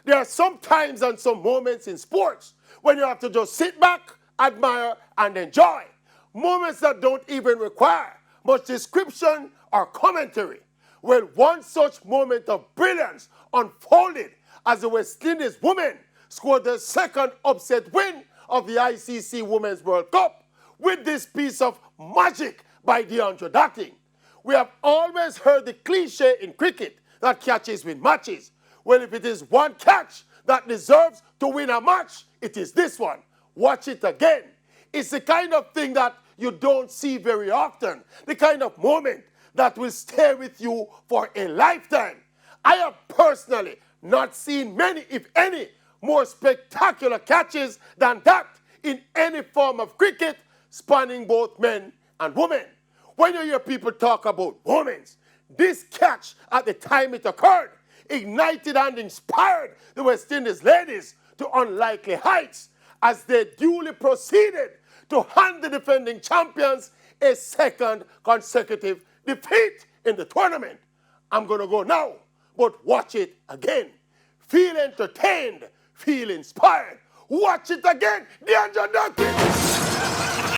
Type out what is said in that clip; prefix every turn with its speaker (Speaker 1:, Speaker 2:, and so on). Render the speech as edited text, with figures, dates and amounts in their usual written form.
Speaker 1: There are some times and some moments in sports when you have to just sit back, admire, and enjoy. Moments that don't even require much description or commentary. Well, one such moment of brilliance unfolded as the West Indies women scored their second upset win of the ICC Women's World Cup with this piece of magic by DeAndre Darting. We have always heard the cliche in cricket that catches win matches. Well, if it is one catch that deserves to win a match, it is this one. Watch it again. It's the kind of thing that you don't see very often, the kind of moment that will stay with you for a lifetime. I have personally not seen many, if any, more spectacular catches than that in any form of cricket spanning both men and women. When you hear people talk about moments, this catch at the time it occurred ignited and inspired the West Indies ladies to unlikely heights as they duly proceeded to hand the defending champions a second consecutive defeat in the tournament. I'm going to go now, but watch it again. Feel entertained, feel inspired. Watch it again. DeAndre Darting.